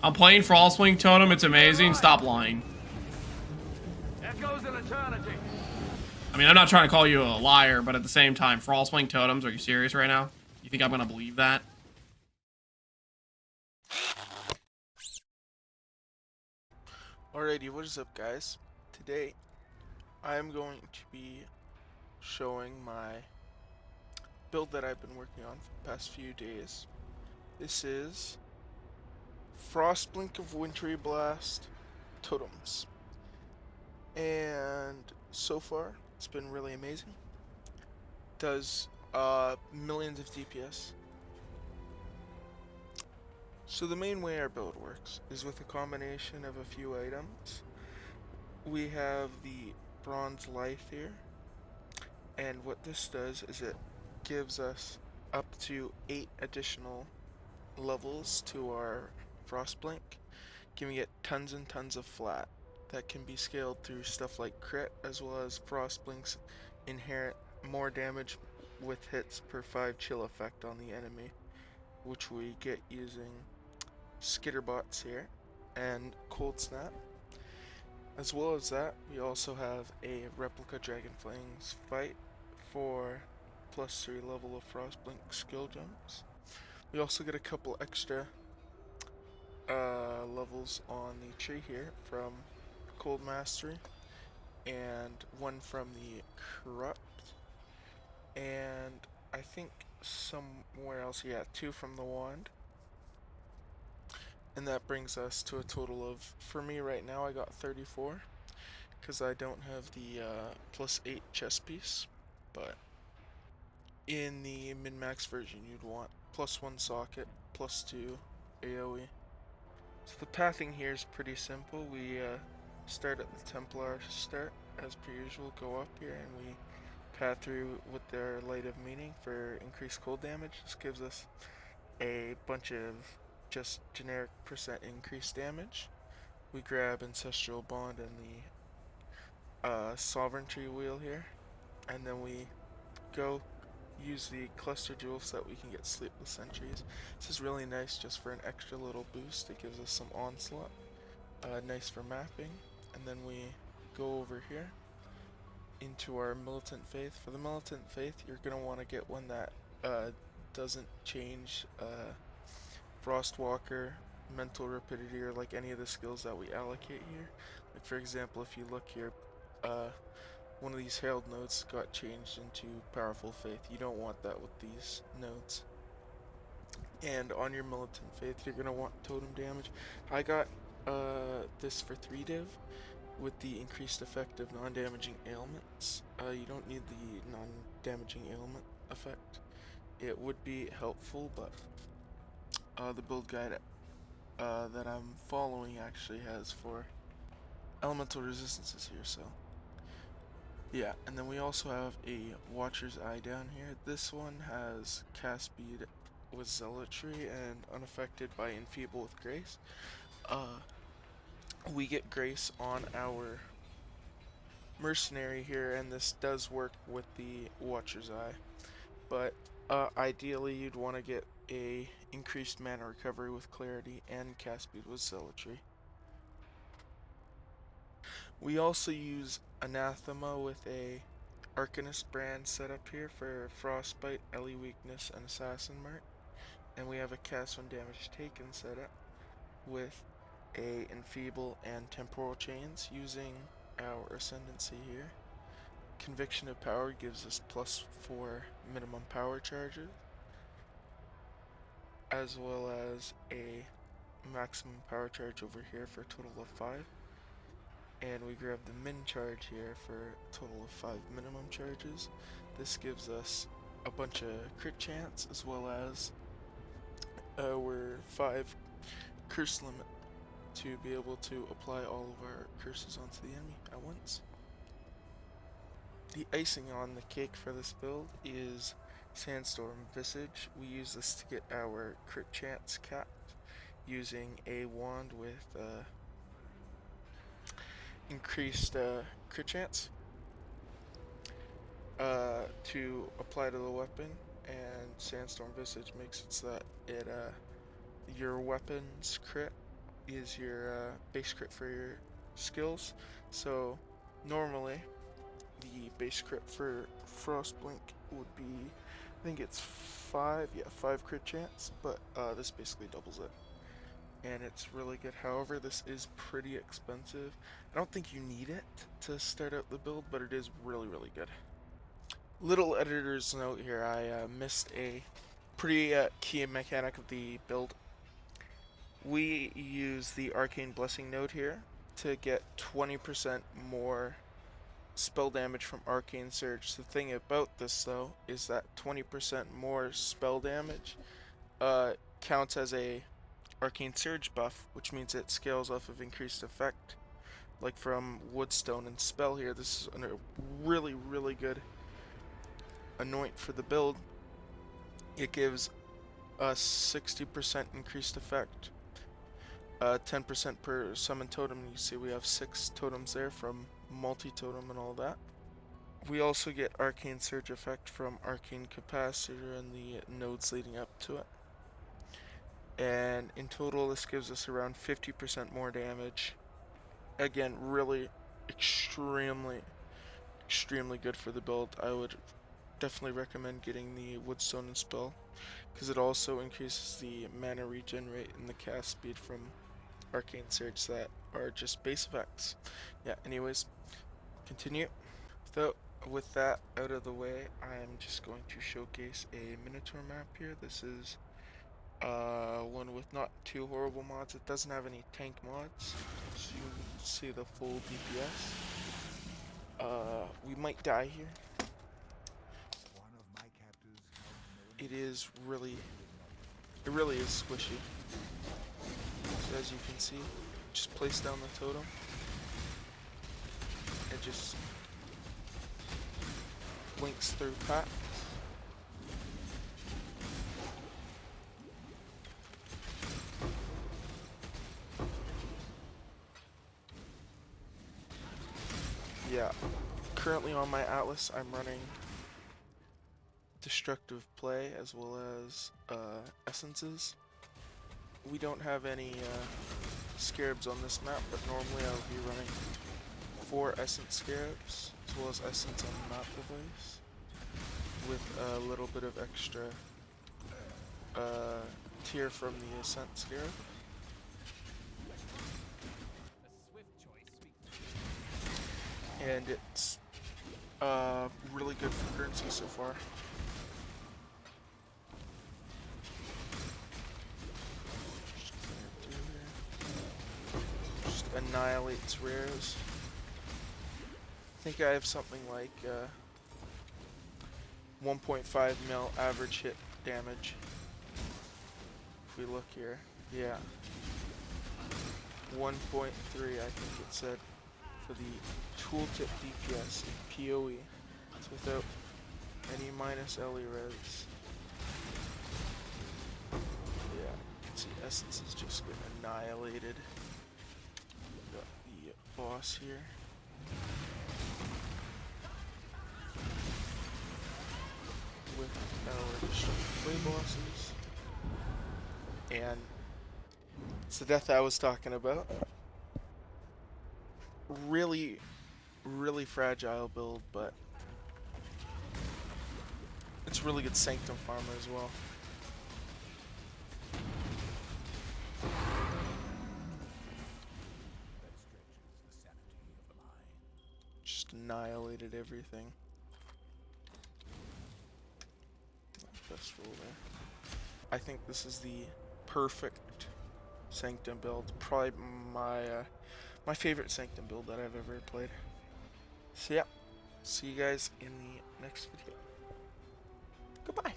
I'm playing Frostblink Totem. It's amazing. Stop lying. Echoes in eternity. I mean, I'm not trying to call you a liar, but at the same time, Frostblink Totems, are you serious right now? You think I'm gonna believe that? Alrighty, what is up guys? Today I'm going to be showing my build that I've been working on for the past few days. This is Frostblink of Wintry Blast Totems. And so far it's been really amazing. Does millions of DPS. So the main way our build works is with a combination of a few items. We have the bronze life here, and what this does is it gives us up to 8 additional levels to our Frostblink, giving it tons and tons of flat that can be scaled through stuff like crit, as well as Frostblink's inherent more damage with hits per 5 chill effect on the enemy, which we get using skitterbots here and cold snap. As well as that, we also have a replica Dragonflang's fight for +3 level of Frostblink skill jumps. We also get a couple extra levels on the tree here from Cold Mastery, and one from the Corrupt, and I think somewhere else, yeah, 2 from the Wand. And that brings us to a total of, for me right now, I got 34, because I don't have the +8 chest piece, but in the min-max version you'd want +1 socket, +2 AoE. So the pathing here is pretty simple. We start at the Templar start, as per usual, go up here, and we path through with their Light of Meaning for increased cold damage. This gives us a bunch of just generic % increased damage. We grab Ancestral Bond and the Sovereignty Wheel here, and then we go use the Cluster Jewel so that we can get Sleepless Sentries. This is really nice just for an extra little boost. It gives us some Onslaught, nice for mapping. And then we go over here into our Militant Faith. For the Militant Faith, you're going to want to get one that doesn't change Frostwalker, Mental Rapidity, or like any of the skills that we allocate here. Like for example, if you look here, one of these Herald nodes got changed into Powerful Faith. You don't want that with these nodes. And on your Militant Faith, you're going to want totem damage. I got this for 3 div with the increased effect of non-damaging ailments. You don't need the non-damaging ailment effect. It would be helpful, but the build guide that I'm following actually has for elemental resistances here, so yeah. And then we also have a Watcher's Eye down here. This one has cast speed with Zealotry and unaffected by Enfeeble with Grace. We get Grace on our Mercenary here, and this does work with the Watcher's Eye, but ideally you'd want to get a increased mana recovery with Clarity and cast speed with Zealotry. We also use Anathema with a Arcanist brand set up here for Frostbite, Ellie Weakness, and Assassin Mark. And we have a cast when damage taken set up with a Enfeeble and Temporal Chains using our Ascendancy here. Conviction of Power gives us +4 minimum power charges, as well as a maximum power charge over here for a total of 5. And we grab the min charge here for a total of 5 minimum charges. This gives us a bunch of crit chance, as well as our 5 curse limit to be able to apply all of our curses onto the enemy at once. The icing on the cake for this build is Sandstorm Visage. We use this to get our crit chance capped using a wand with increased crit chance to apply to the weapon, and Sandstorm Visage makes it so that it your weapons crit is your base crit for your skills. So normally the base crit for Frostblink would be, I think it's 5 crit chance, but this basically doubles it. And it's really good. However, this is pretty expensive. I don't think you need it to start out the build, but it is really, really good. Little editor's note here, I missed a pretty key mechanic of the build. We use the Arcane Blessing node here to get 20% more spell damage from Arcane Surge. The thing about this though is that 20% more spell damage counts as a Arcane Surge buff, which means it scales off of increased effect. Like from Woodstone and Spell here, this is a really, really good anoint for the build. It gives a 60% increased effect, 10% per summon totem. You see we have 6 totems there from multi-totem and all that. We also get Arcane Surge effect from Arcane Capacitor and the nodes leading up to it. And in total this gives us around 50% more damage. Again, really extremely good for the build. I would definitely recommend getting the Woodstone and Spell, because it also increases the mana regen rate and the cast speed from Arcane Surge that are just base effects. Yeah, anyways, continue. With that out of the way, I'm just going to showcase a Minotaur map here. This is one with not too horrible mods. It doesn't have any tank mods, so you see the full DPS. We might die here. It really is squishy. So as you can see, just place down the totem. It just blinks through packs. Yeah, currently on my Atlas I'm running Destructive Play as well as Essences. We don't have any Scarabs on this map, but normally I would be running 4 Essence Scarabs as well as Essence on the map device with a little bit of extra tier from the Ascent Scarab. And it's really good for currency so far. Just annihilates rares. I think I have something like 1.5 mil average hit damage. If we look here, yeah, 1.3 I think it said for the tooltip DPS in PoE. It's without any minus LE res. Yeah, you can see Essence is just getting annihilated. Got the boss here. With our Destructive Play bosses. And it's the death I was talking about. Really fragile build, but it's really good Sanctum farmer as well. Just annihilated everything. Best roll there. I think this is the perfect Sanctum build. Probably my favorite Sanctum build that I've ever played. So yeah, see you guys in the next video. Goodbye.